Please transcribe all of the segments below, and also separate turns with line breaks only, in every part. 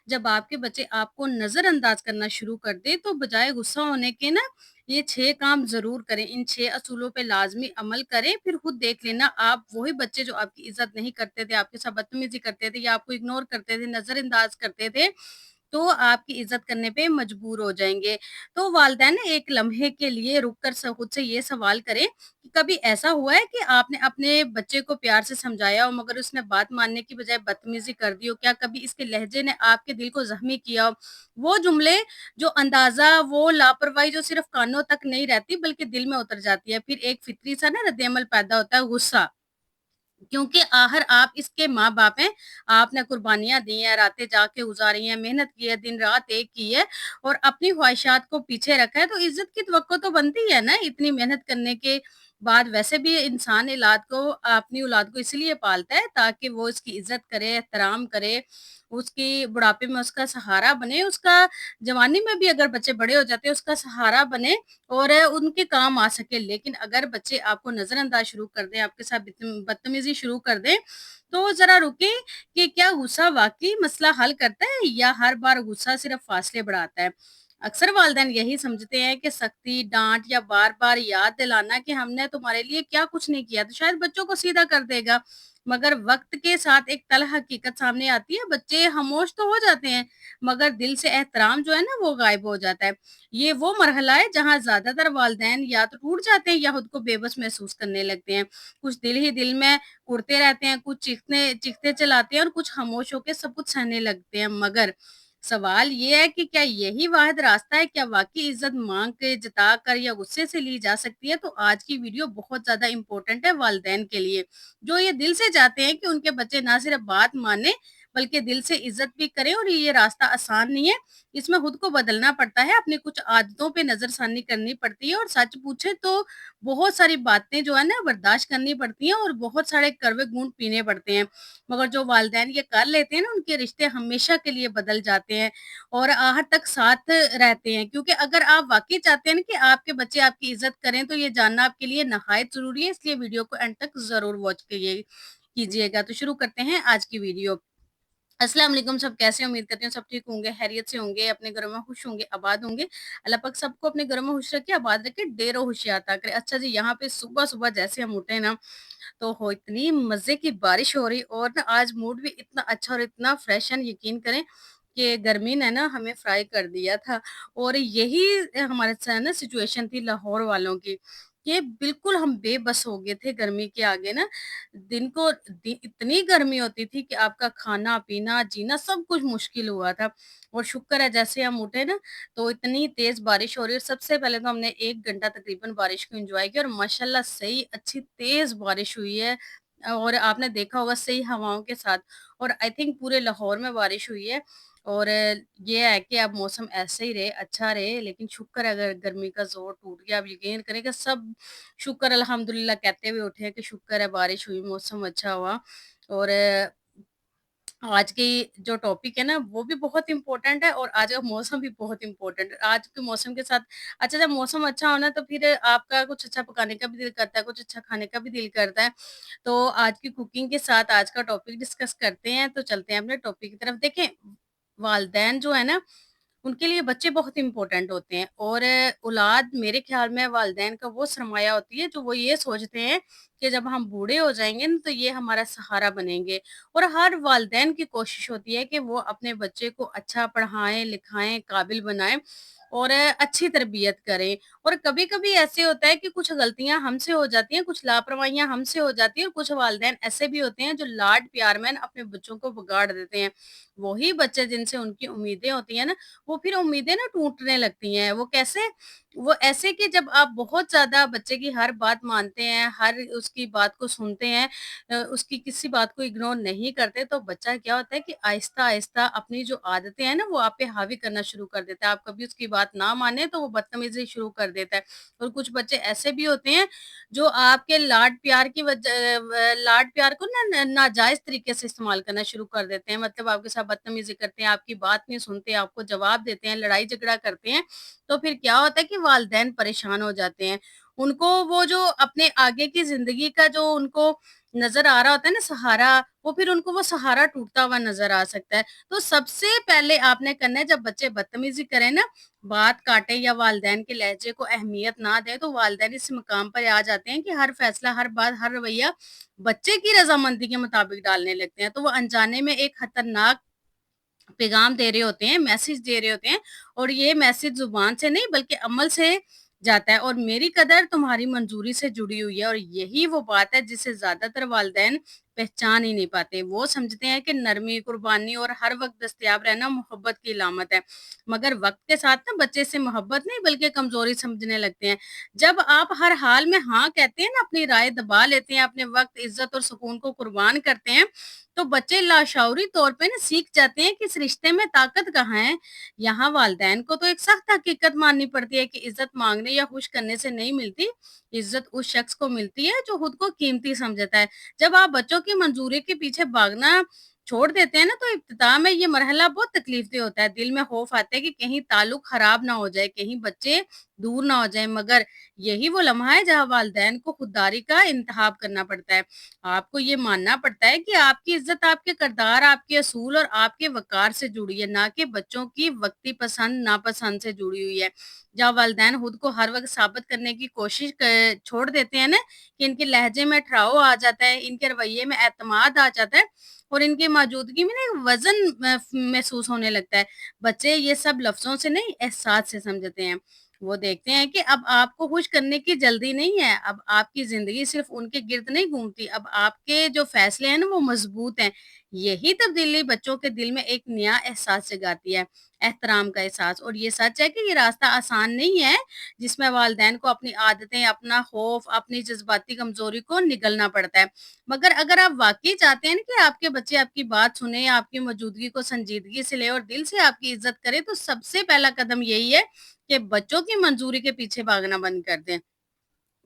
जब आपके बच्चे आपको नज़रअंदाज करना शुरू कर दें, तो बजाय गुस्सा होने के ना ये 6 काम ज़रूर करें। इन 6 असूलों पे लाज़मी अमल करें, फिर खुद देख लेना आप वही बच्चे जो आपकी इज़्ज़त नहीं करते थे, आपके साथ बदतमीज़ी करते थे या आपको इग्नोर करते थे, नज़रअंदाज करते थे, तो आपकी इज़्ज़त करने पे मजबूर हो जाएँगे। तो वालिदैन ना एक लम्हे के लिए रुक कर खुद से ये सवाल करें कि कभी ऐसा हुआ है कि आपने अपने बच्चे को प्यार से समझाया हो मगर उसने बात मानने की बजाय बदतमीज़ी कर दी हो? क्या कभी इसके लहज़े ने आपके दिल को ज़ख्मी किया हो? वो जुमले जो अंदाज़ा, वो लापरवाही जो सिर्फ़ कानों तक नहीं रहती बल्कि दिल में उतर जाती है। फिर एक फ़ितरी सा ना रद्द-ए-अमल पैदा होता है गुस्सा। क्योंकि आखिर आप इसके माँ-बाप हैं, आपने कुर्बानियाँ दी हैं, रातें जाग के गुज़ारी हैं, मेहनत की है, दिन-रात एक की है और अपनी ख्वाहिशात को पीछे रखा है, तो इज़्ज़त की तवक्को तो बनती है ना, इतनी मेहनत करने के बाद। वैसे भी इंसान अपनी औलाद को इसलिए पालता है ताकि वो उसकी इज़्ज़त करे, एहतराम करे, उसकी बुढ़ापे में उसका सहारा बने, उसका जवानी में भी अगर बच्चे बड़े हो जाते हैं, उसका सहारा बने और उनके काम आ सके। लेकिन अगर बच्चे आपको नज़रअंदाज शुरू कर दें, आपके साथ बदतमीज़ी शुरू कर दें, तो ज़रा रुकें कि क्या गुस्सा वाक़ई मसला हल करता है या हर बार गुस्सा सिर्फ़ फासले बढ़ाता है। अक्सर वालिदैन यही समझते हैं कि सख्ती, डाँट या बार-बार याद दिलाना कि हमने तुम्हारे लिए क्या कुछ नहीं किया, तो शायद बच्चों को सीधा कर देगा। मगर वक़्त के साथ एक तल्ख़ हकीकत सामने आती है, बच्चे खामोश तो हो जाते हैं, मगर दिल से एहतराम जो है ना, वो गायब हो जाता है। ये वो मरहला है जहाँ ज़्यादातर वालिदैन या तो टूट जाते हैं या खुद को बेबस महसूस करने लगते हैं। कुछ दिल ही दिल में कुढ़ते रहते हैं, कुछ चीखते चलाते हैं और कुछ खामोश होके सब कुछ सहने लगते हैं। मगर सवाल ये है कि क्या यही वाहिद रास्ता है? क्या वाक़ई इज़्ज़त माँग के, जता कर या गुस्से से ली जा सकती है? तो आज की वीडियो बहुत ज़्यादा इम्पोर्टेंट है वालिदैन के लिए, जो ये दिल से चाहते हैं कि उनके बच्चे ना सिर्फ़ बात मानें, बल्कि दिल से इज़्ज़त भी करें और ये रास्ता आसान नहीं है। इसमें खुद को बदलना पड़ता है, अपनी कुछ आदतों पे नज़रसानी करनी पड़ती है और सच पूछे तो बहुत सारी बातें जो है ना बर्दाश्त करनी पड़ती हैं और बहुत सारे कड़वे घूँट पीने पड़ते हैं। मगर जो वालिदैन ये कर लेते हैं ना, उनके रिश्ते हमेशा के लिए बदल जाते हैं और आहट तक साथ रहते हैं। क्योंकि अगर आप वाक़ई चाहते हैं ना कि आपके बच्चे आपकी इज़्ज़त करें, तो ये जानना आपके लिए नहायत ज़रूरी है, इसलिए वीडियो को एंड तक ज़रूर वॉच कीजिएगा। तो शुरू करते हैं आज की वीडियो। अस्सलाम वालेकुम, सब कैसे हैं? उम्मीद करती हूँ सब ठीक होंगे, खैरियत से होंगे, अपने घरों में खुश होंगे, आबाद होंगे। अल्लाह पाक सबको अपने घरों में खुश रखे, आबाद रखे, ढेरों खुशियाँ अता करे। अच्छा जी, यहाँ पे सुबह-सुबह जैसे हम उठे ना, तो हो इतनी मज़े की बारिश हो रही और ना आज मूड भी इतना अच्छा और इतना फ्रेश है, यकीन करें कि गर्मी ने ना हमें फ्राई कर दिया था और यही हमारे साथ ना सिचुएशन थी लाहौर वालों की, कि बिल्कुल हम बेबस हो गए थे गर्मी के आगे ना। दिन को इतनी गर्मी होती थी कि आपका खाना-पीना, जीना सब कुछ मुश्किल हुआ था और शुक्र है जैसे हम उठे ना, तो इतनी तेज़ बारिश हो रही है। सबसे पहले तो हमने 1 घंटा तकरीबन बारिश को एन्जॉय किया और माशाल्लाह सही अच्छी तेज़ बारिश हुई है और आपने देखा होगा सही हवाओं के साथ और आई थिंक पूरे लाहौर में बारिश हुई है और ये है कि अब मौसम ऐसे ही रहे, अच्छा रहे, लेकिन शुक्र है अगर गर्मी का ज़ोर टूट गया। अब यकीन करें कि सब शुक्र अल्हम्दुलिल्लाह कहते हुए उठे हैं कि शुक्र है बारिश हुई, मौसम अच्छा हुआ और आज की जो टॉपिक है ना वो भी बहुत इम्पोर्टेंट है और आज का मौसम भी बहुत इम्पोर्टेंट है। आज के मौसम के साथ अच्छा जब मौसम अच्छा हो ना तो फिर आपका कुछ अच्छा पकाने का भी दिल करता है, कुछ अच्छा खाने का भी दिल करता है। तो आज की कुकिंग के साथ आज का टॉपिक डिस्कस करते हैं, तो चलते हैं अपने टॉपिक की तरफ। देखें, वालिदैन जो है ना उनके लिए बच्चे बहुत इम्पोर्टेंट होते हैं और औलाद मेरे ख्याल में वालिदैन का वो सरमाया होती है जो वो ये सोचते हैं कि जब हम बूढ़े हो जाएँगे ना तो ये हमारा सहारा बनेंगे और हर वालिदैन की कोशिश होती है कि वो अपने बच्चे को अच्छा पढ़ाएँ, लिखाएँ, काबिल बनाएँ और अच्छी तरबियत करें और कभी-कभी ऐसे होता है कि कुछ गलतियाँ हमसे हो जाती हैं, कुछ लापरवाहियाँ हमसे हो जाती हैं और कुछ वालिदैन ऐसे भी होते हैं जो लाड-प्यार में ना अपने बच्चों को बिगाड़ देते हैं। वही बच्चे जिनसे उनकी उम्मीदें होती हैं ना वो फिर उम्मीदें ना टूटने लगती हैं। वो कैसे? वो ऐसे कि जब आप बहुत ज़्यादा बच्चे की हर बात मानते हैं, हर उसकी बात को सुनते हैं उसकी किसी बात को इग्नोर नहीं करते, तो बच्चा क्या होता है कि आहिस्ता-आहिस्ता अपनी जो आदतें हैं ना, वो आप पे हावी करना शुरू कर देता है। आप कभी उसकी बात ना माने, तो वो बदतमीज़ी शुरू कर देता है। और कुछ बच्चे ऐसे भी होते हैं, जो आपके लाड प्यार को ना नाजायज़ तरीके से इस्तेमाल करना शुरू कर देते हैं। मतलब आपके साथ बदतमीज़ी करते हैं, आपकी बात नहीं सुनते, आपको जवाब देते हैं, लड़ाई-झगड़ा करते हैं, तो फिर क्या होता है कि वालिदैन परेशान हो जाते हैं। उनको वो जो अपने आगे की ज़िंदगी का जो उनको नज़र आ रहा होता है ना सहारा, वो फिर उनको वो सहारा टूटता हुआ नज़र आ सकता है। तो सबसे पहले आपने करना है, जब बच्चे बदतमीज़ी करें ना, बात काटें या वालिदैन के लहज़े को अहमियत ना दें, तो वालिदैन इस मकाम पर आ जाते हैं कि हर फ़ैसला, हर बात, हर रवैया बच्चे की रज़ामंदी के मुताबिक डालने लगते हैं। तो वो अनजाने में एक खतरनाक पैगाम दे रहे होते हैं, मैसेज दे रहे होते हैं, और ये मैसेज ज़ुबान से नहीं बल्कि अमल से जाता है, और मेरी कदर तुम्हारी मंज़ूरी से जुड़ी हुई है, और यही वो बात है जिसे ज़्यादातर वालिदैन पहचान ही नहीं पाते। वो समझते हैं कि नरमी, कुर्बानी और हर वक़्त दस्तयाब रहना मोहब्बत की अलामत है। मगर वक़्त के साथ ना बच्चे इसे मोहब्बत नहीं बल्कि कमज़ोरी समझने लगते हैं। जब आप हर हाल में हाँ कहते हैं ना, अपनी राय दबा लेते हैं, अपने वक़्त, इज़्ज़त और सुकून को कुर्बान करते हैं, तो बच्चे लाशऊरी तौर पे ना सीख जाते हैं कि इस रिश्ते में ताकत कहाँ है। यहाँ वालिदैन को तो एक सख्त हकीकत माननी पड़ती है कि इज्जत मांगने या खुश करने से नहीं मिलती। इज्जत उस शख्स को मिलती है जो खुद को कीमती समझता है। जब आप बच्चों की मंजूरी के पीछे भागना छोड़ देते हैं ना, तो इब्तिदा में ये मरहला बहुत तकलीफदेह होता है। दिल में खौफ आता है कि कहीं ताल्लुक खराब ना हो जाए, कहीं बच्चे दूर ना हो जाए, मगर यही वो लम्हा है जहाँ वालिदैन को खुददारी का इंतखाब करना पड़ता है। आपको ये मानना पड़ता है कि आपकी इज़्ज़त आपके किरदार, आपके असूल और आपके वक़ार से जुड़ी है, ना कि बच्चों की वक़्ती पसंद-नापसंद से जुड़ी हुई है। जहाँ वालिदैन खुद को हर वक़्त साबित करने की कोशिश क छोड़ देते हैं ना, कि इनके लहज़े में ठहराव आ जाता है, इनके रवैये में एतमाद आ जाता है, और इनकी मौजूदगी में ना एक वज़न महसूस होने लगता है। बच्चे ये सब लफ्ज़ों से नहीं, एहसास से समझते हैं। वो देखते हैं कि अब आपको खुश करने की जल्दी नहीं है, अब आपकी ज़िंदगी सिर्फ़ उनके गिर्द नहीं घूमती, अब आपके जो फ़ैसले हैं ना वो मज़बूत हैं। यही तब्दीली बच्चों के दिल में एक नया एहसास जगाती है, एहतराम का एहसास, और ये सच है कि ये रास्ता आसान नहीं है, जिसमें वालिदैन को अपनी आदतें, अपना खौफ, अपनी जज़्बाती कमज़ोरी को निगलना पड़ता है। मगर अगर आप वाक़ई चाहते हैं ना कि आपके बच्चे आपकी बात सुनें, आपकी मौजूदगी को संजीदगी से लें और दिल से आपकी इज़्ज़त करें, तो सबसे पहला कदम यही है कि बच्चों की मंजूरी के पीछे भागना बंद कर दें।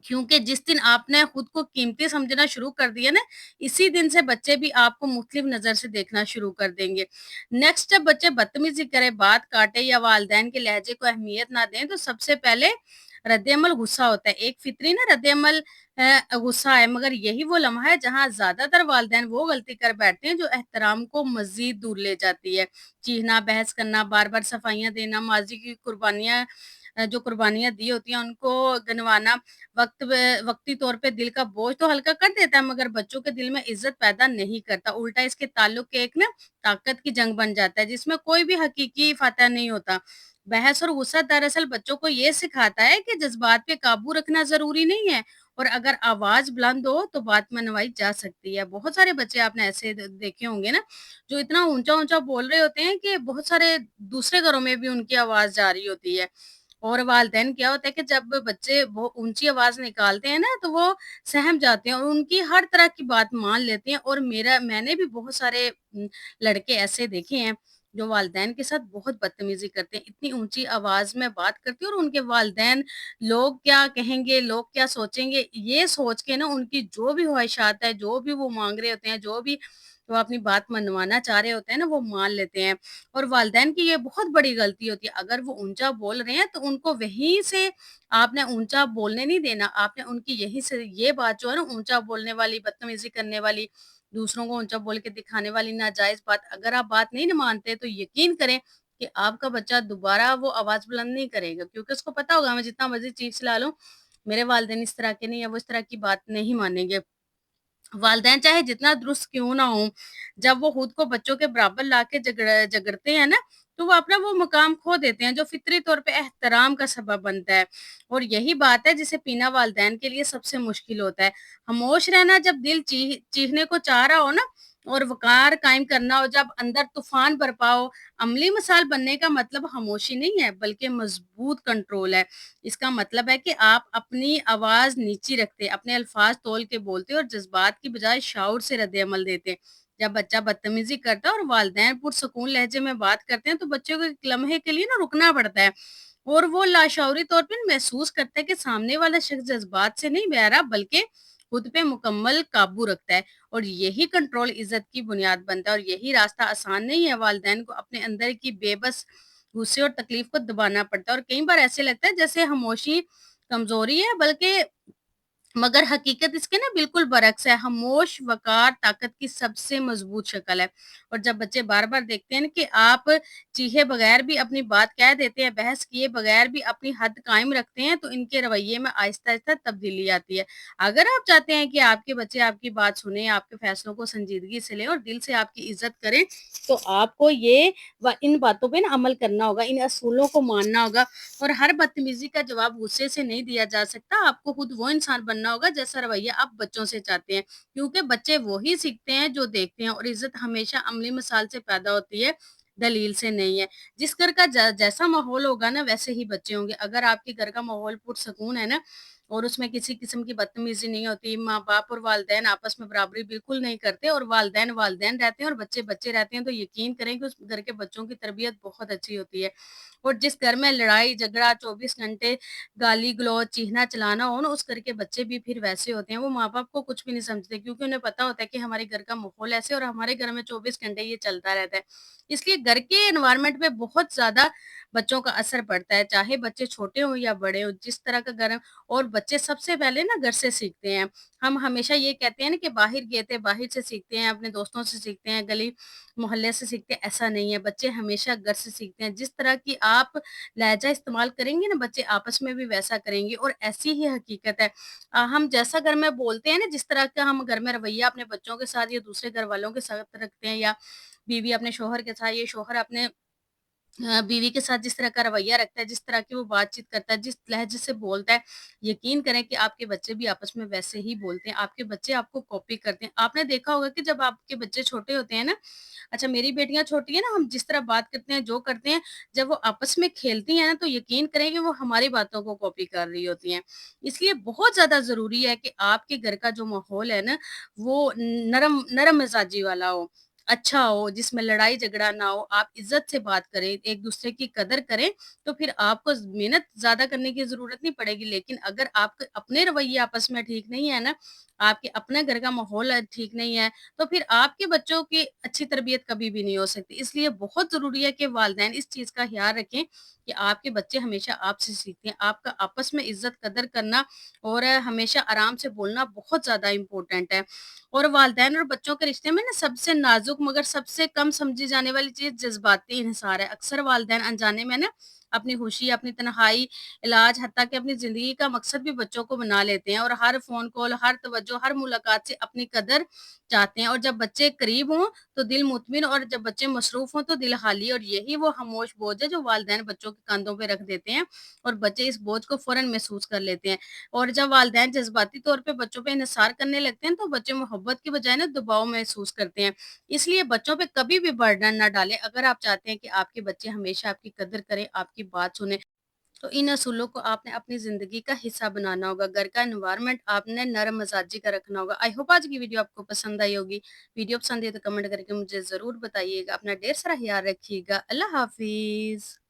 क्योंकि जिस दिन आपने खुद को कीमती समझना शुरू कर दिया ना, इसी दिन से बच्चे भी आपको मुख्तलिफ नज़र से देखना शुरू कर देंगे। नेक्स्ट, जब बच्चे बदतमीज़ी करें, बात काटें या वालिदैन के लहज़े को अहमियत ना दें, तो सबसे पहले रद्द-ए-अमल गुस्सा होता है। एक फितरी ना रद्द-ए-अमल गुस्सा है, मगर यही वो लम्हा है जहाँ ज़्यादातर वालिदैन वो गलती कर बैठते हैं जो एहतराम को मज़ीद दूर ले जाती है। चीखना, बहस करना, बार-बार सफाइयाँ देना, माज़ी की कुर्बानियाँ, जो कुर्बानियाँ दी होती हैं उनको गिनवाना, वक़्ती तौर पे दिल का बोझ तो हल्का कर देता है, मगर बच्चों के दिल में इज़्ज़त पैदा नहीं करता। उल्टा इसके ताल्लुक के एक ना ताकत की जंग बन जाता है, जिसमें कोई भी हकीकी फ़ातह नहीं होता। बहस और गुस्सा दरअसल बच्चों को ये सिखाता है कि जज़्बात पे काबू रखना ज़रूरी नहीं है, और अगर आवाज़ बुलंद हो तो बात मनवाई जा सकती है। बहुत सारे बच्चे आपने ऐसे देखे होंगे ना, जो इतना ऊँचा-ऊँचा बोल रहे होते हैं कि बहुत सारे दूसरे घरों में भी उनकी आवाज़ जा रही होती है। और वालिदैन क्या होता है कि जब बच्चे बहुत ऊँची आवाज़ निकालते हैं ना, तो वो सहम जाते हैं और उनकी हर तरह की बात मान लेते हैं, और मैंने भी बहुत सारे लड़के ऐसे देखे हैं, जो वालिदैन के साथ बहुत बदतमीज़ी करते हैं। इतनी ऊँची आवाज़ में बात करते हैं, और उनके वालिदैन लोग क्या कहेंगे, लोग क्या सोचेंगे, ये सोच के ना उनकी जो भी ख्वाहिशात है, जो भी वो माँग रहे होते हैं, जो भी वो अपनी बात मनवाना चाह रहे होते हैं ना, वो मान लेते हैं। और वालिदैन की ये बहुत बड़ी गलती होती है। अगर वो ऊँचा बोल रहे हैं, तो उनको वहीं से आपने ऊँचा बोलने नहीं देना। आपने उनकी यहीं से ये बात जो है ना, ऊँचा बोलने वाली, बदतमीज़ी करने वाली, दूसरों को ऊँचा बोल के दिखाने वाली नाजायज़ बात, अगर आप बात नहीं ना मानते, तो यकीन करें कि आपका बच्चा दोबारा वो आवाज़ बुलंद नहीं करेगा, क्योंकि उसको पता होगा मैं जितना मर्ज़ी चीख-चिल्ला लूँ, मेरे वालिदैन इस तरह के नहीं है, वो इस तरह की बात नहीं मानेंगे। वालिदैन चाहे जितना दुरुस्त क्यों ना हों, जब वो खुद को बच्चों के बराबर लाके झगड़ते हैं ना, तो वो अपना वो मुकाम खो देते हैं, जो फितरी तौर पे एहतराम का सबब बनता है। और यही बात है जिसे पीना वालिदैन के लिए सबसे मुश्किल होता है। खामोश रहना जब दिल चीखने को चाह रहा हो ना, और वक़ार कायम करना हो जब अंदर तूफ़ान बरपा हो, अमली मिसाल बनने का मतलब खामोशी नहीं है, बल्कि मज़बूत कंट्रोल है। इसका मतलब है कि आप अपनी आवाज़ नीची रखते, अपने अल्फाज तोल के बोलते और जज़्बात की बजाय शऊर से रद्द-ए-अमल देते। जब बच्चा बदतमीज़ी करता है और वालिदैन पुरसुकून लहज़े में बात करते हैं, तो बच्चे को एक लम्हे के लिए ना रुकना पड़ता है, और वो लाशऊरी तौर पे महसूस करता है कि सामने वाला शख़्स जज़्बात से नहीं बह रहा, बल्कि खुद पे मुकम्मल काबू रखता है, और यही कंट्रोल इज़्ज़त की बुनियाद बनता है, और यही रास्ता आसान नहीं है। वालिदैन को अपने अंदर की बेबस गुस्से और तकलीफ को दबाना पड़ता है, और कई बार ऐसे लगता है जैसे खामोशी कमज़ोरी है, बल्कि मगर हकीकत इसके ना बिल्कुल बरक्स है, खामोश वक़ार ताकत की सबसे मज़बूत शक्ल है। और जब बच्चे बार-बार देखते हैं ना कि आप चीखे बगैर भी अपनी बात कह देते हैं, बहस किए बगैर भी अपनी हद कायम रखते हैं, तो इनके रवैये में आहिस्ता-आहिस्ता तब्दीली आती है। अगर आप चाहते हैं कि आपके बच्चे आपकी बात सुनें, आपके फैसलों को संजीदगी से लें और दिल से आपकी इज़्ज़त करें, तो आपको ये इन बातों पे ना अमल करना होगा, इन असूलों को मानना होगा। और हर बदतमीजी का जवाब गुस्से से नहीं दिया जा सकता। आपको खुद वो इंसान बनना होगा जैसा रवैया आप बच्चों से चाहते हैं, क्योंकि बच्चे वो ही सीखते हैं जो देखते हैं और इज्जत हमेशा अमली मिसाल से पैदा होती है, दलील से नहीं है। जिस घर का जैसा माहौल होगा ना वैसे ही बच्चे होंगे। अगर आपके घर का माहौल पुरसकून है ना और उसमें किसी किस्म की बदतमीजी नहीं होती, माँ बाप और वालदेन आपस में बराबरी बिल्कुल नहीं करते और वालदेन वालदेन रहते हैं और बच्चे बच्चे रहते हैं, तो यकीन करें कि उस घर के बच्चों की तरबियत बहुत अच्छी होती है। और जिस घर में लड़ाई झगड़ा 24 घंटे गाली-गलौज, चीखना-चिल्लाना हो ना, उस घर के बच्चे भी फिर वैसे होते हैं। वो माँ-बाप को कुछ भी नहीं समझते क्योंकि उन्हें पता होता है कि हमारे घर का माहौल ऐसे है और हमारे घर में 24 घंटे ये चलता रहता है। इसलिए घर के एनवायरनमेंट पे बहुत ज़्यादा बच्चों का असर पड़ता है, चाहे बच्चे छोटे हों या बड़े हों, जिस तरह का घर है। और बच्चे सबसे पहले ना घर से सीखते हैं। हम हमेशा ये कहते हैं ना कि बाहर गए थे, बाहर से सीखते हैं, अपने दोस्तों से सीखते हैं, गली मोहल्ले से सीखते हैं, ऐसा नहीं है। बच्चे हमेशा घर से सीखते हैं। जिस तरह की आप लहज़ा इस्तेमाल करेंगे ना, बच्चे आपस में भी वैसा करेंगे और ऐसी ही हकीकत है। हम जैसा घर में बोलते हैं ना, जिस तरह का हम घर में रवैया अपने बच्चों के साथ या दूसरे घर वालों के साथ रखते हैं या बीवी अपने शौहर के साथ या शौहर अपने बीवी के साथ जिस तरह का रवैया रखता है, जिस तरह की वो बातचीत करता है, जिस लहज़े से बोलता है, यकीन करें कि आपके बच्चे भी आपस में वैसे ही बोलते हैं। आपके बच्चे आपको कॉपी करते हैं। आपने देखा होगा कि जब आपके बच्चे छोटे होते हैं ना, अच्छा मेरी बेटियाँ छोटी हैं ना, हम जिस तरह बात करते हैं, जो करते हैं, जब वो आपस में खेलती हैं ना, तो यकीन करें कि वो हमारी बातों को कॉपी कर रही होती हैं। इसलिए बहुत ज़्यादा ज़रूरी है कि आपके घर का जो माहौल है ना, वो नरम नरम मिजाजी वाला हो, अच्छा हो, जिसमें लड़ाई-झगड़ा ना हो, आप इज़्ज़त से बात करें, एक-दूसरे की कदर करें, तो फिर आपको मेहनत ज़्यादा करने की ज़रूरत नहीं पड़ेगी। लेकिन अगर आपके अपने रवैये आपस में ठीक नहीं है ना, आपके अपने घर का माहौल ठीक नहीं है, तो फिर आपके बच्चों की अच्छी तरबियत कभी भी नहीं हो सकती। इसलिए बहुत ज़रूरी है कि वालिदैन इस चीज़ का ख़्याल रखें कि आपके बच्चे हमेशा आपसे सीखते हैं। आपका आपस में इज़्ज़त कदर करना और हमेशा आराम से बोलना बहुत ज़्यादा इम्पोर्टेंट है। और वालिदैन और बच्चों के रिश्ते में ना सबसे नाज़ुक मगर सबसे कम समझी जाने वाली चीज़ जज़्बाती इन्हिसार है। अक्सर वालिदैन अनजाने में ना अपनी खुशी, अपनी तन्हाई, इलाज, हत्ता कि अपनी ज़िंदगी का मकसद भी बच्चों को बना लेते हैं और हर फ़ोन कॉल, हर तवज्जो, हर मुलाकात से अपनी कदर चाहते हैं। और जब बच्चे करीब हों, तो दिल मुतमिन और जब बच्चे मसरूफ़ हों, तो दिल खाली। और यही वो खामोश बोझ है जो वालिदैन बच्चों के कंधों पे रख देते हैं और बच्चे इस बोझ को फ़ौरन महसूस कर लेते हैं। और जब वालिदैन जज़्बाती तौर पे बच्चों पे इन्हिसार करने लगते हैं, तो बच्चे मोहब्बत की बजाय ना दबाव महसूस करते हैं। इसलिए बच्चों पे कभी भी बर्डन ना डालें। अगर आप चाहते हैं कि आपके बच्चे हमेशा आपकी कदर करें, आपकी बात सुनें, तो इन असूलों को आपने अपनी ज़िंदगी का हिस्सा बनाना होगा। घर का एनवायरनमेंट आपने नरम मिजाजी का रखना होगा। आई होप आज की वीडियो आपको पसंद आई होगी। वीडियो पसंद आई तो कमेंट करके मुझे ज़रूर बताइएगा। अपना ढेर सारा ख़्याल रखिएगा। अल्लाह हाफ़िज़।